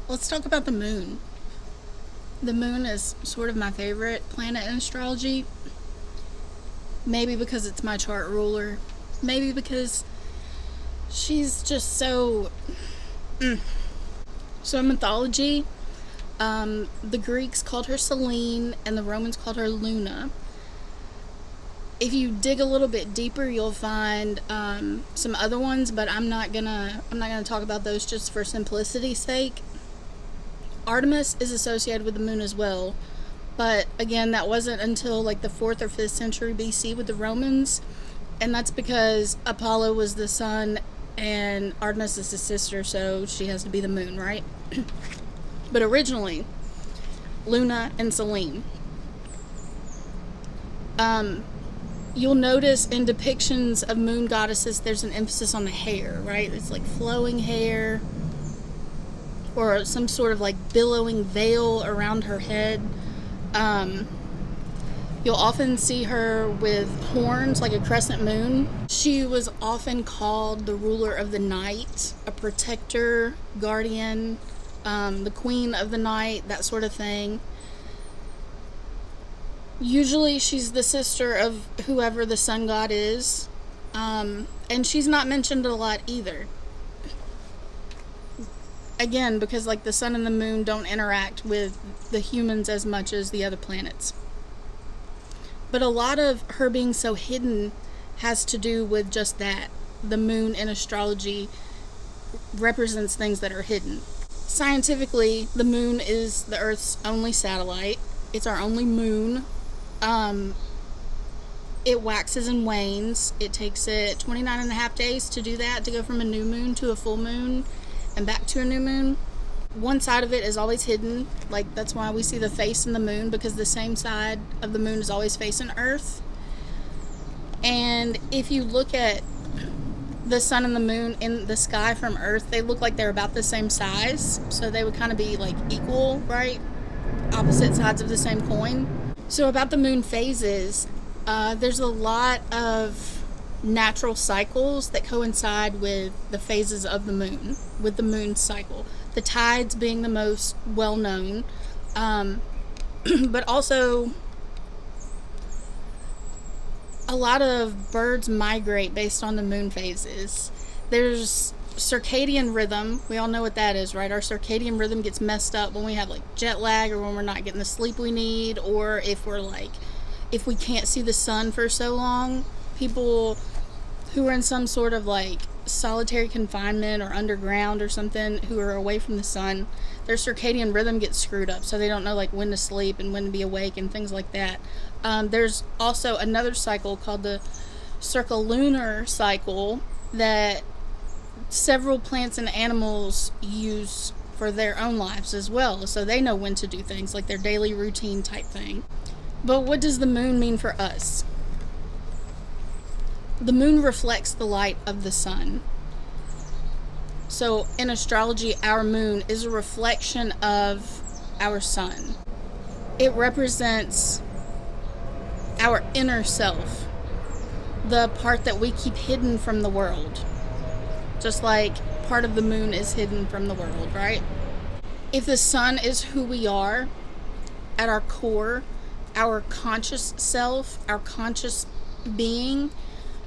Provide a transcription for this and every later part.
Let's talk about the moon. The moon is sort of my favorite planet in astrology. Maybe because it's my chart ruler. Maybe because she's just so in mythology, the Greeks called her Selene and the Romans called her Luna. If you dig a little bit deeper, you'll find some other ones, but I'm not gonna talk about those just for simplicity's sake. Artemis is associated with the moon as well, but again, that wasn't until like the 4th or 5th century BC with the Romans, and that's because Apollo was the sun and Artemis is the sister, so she has to be the moon, right? But originally, Luna and Selene. You'll notice in depictions of moon goddesses, there's an emphasis on the hair, right? It's like flowing hair or some sort of like billowing veil around her head. You'll often see her with horns like a crescent moon. She was often called the ruler of the night, a protector, guardian, the queen of the night, that sort of thing. Usually she's the sister of whoever the sun god is. And she's not mentioned a lot either. Again, because like the sun and the moon don't interact with the humans as much as the other planets. But a lot of her being so hidden has to do with just that. The moon in astrology represents things that are hidden. Scientifically, the moon is the Earth's only satellite. It's our only moon. It waxes and wanes. It takes it 29 and a half days to do that, to go from a new moon to a full moon and back to a new moon. One side of it is always hidden. Like, that's why we see the face in the moon, because the same side of the moon is always facing Earth. And if you look at the sun and the moon in the sky from Earth, they look like they're about the same size. So they would kind of be like equal, right? Opposite sides of the same coin. So about the moon phases, there's a lot of natural cycles that coincide with the phases of the moon, with the moon cycle. The tides being the most well known, but also a lot of birds migrate based on the moon phases. There's circadian rhythm. We all know what that is, right? Our circadian rhythm gets messed up when we have like jet lag, or when we're not getting the sleep we need, or if we can't see the sun for so long. People who are in some sort of like solitary confinement or underground or something, who are away from the sun, their circadian rhythm gets screwed up, so they don't know like when to sleep and when to be awake and things like that. There's also another cycle called the circulunar cycle that several plants and animals use for their own lives as well, so they know when to do things, like their daily routine type thing. But what does the moon mean for us? The moon reflects the light of the sun. So in astrology, our moon is a reflection of our sun. It represents our inner self, the part that we keep hidden from the world. Just like part of the moon is hidden from the world, right? If the sun is who we are at our core, our conscious self, our conscious being,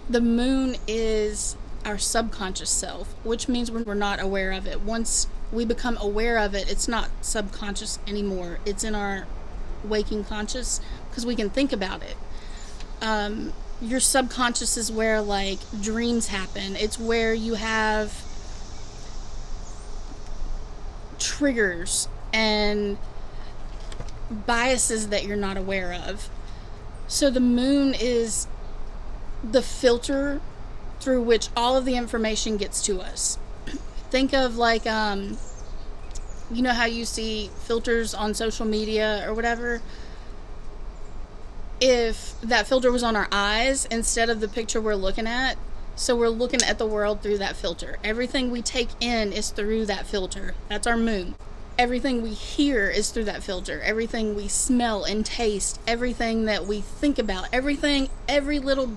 the moon is our subconscious self, which means we're not aware of it. Once we become aware of it, it's not subconscious anymore. It's in our waking conscious, because we can think about it. Your subconscious is where like dreams happen. It's where you have triggers and biases that you're not aware of. So the moon is the filter through which all of the information gets to us. Think of like, you know how you see filters on social media or whatever? If that filter was on our eyes instead of the picture we're looking at, so we're looking at the world through that filter. Everything we take in is through that filter. That's our moon. Everything we hear is through that filter. Everything we smell and taste, everything that we think about, every little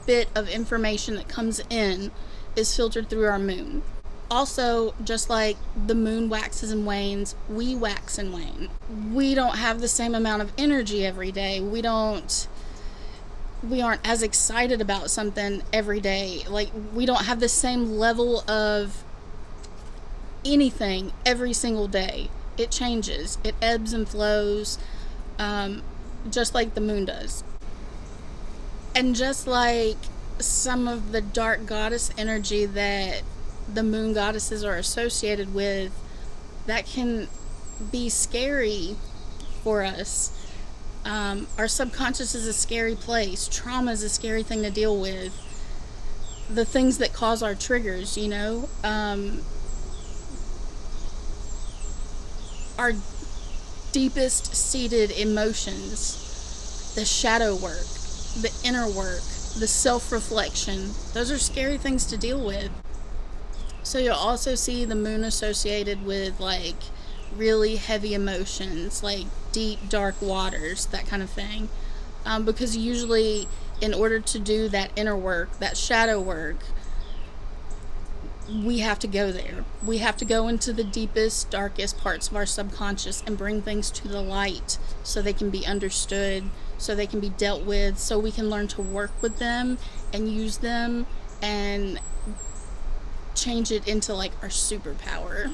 bit of information that comes in is filtered through our moon. Also, just like the moon waxes and wanes, we wax and wane. We don't have the same amount of energy every day. We aren't as excited about something every day. Like, we don't have the same level of anything every single day. It changes, it ebbs and flows, just like the moon does. And just like some of the dark goddess energy that the moon goddesses are associated with, that can be scary for us. Our subconscious is a scary place. Trauma is a scary thing to deal with. The things that cause our triggers, our deepest seated emotions, the shadow work, the inner work, the self-reflection. Those are scary things to deal with. So you'll also see the moon associated with like really heavy emotions, like deep dark waters, that kind of thing. Because usually in order to do that inner work, that shadow work, we have to go there. We have to go into the deepest, darkest parts of our subconscious and bring things to the light so they can be understood, so they can be dealt with, so we can learn to work with them and use them and change it into like our superpower.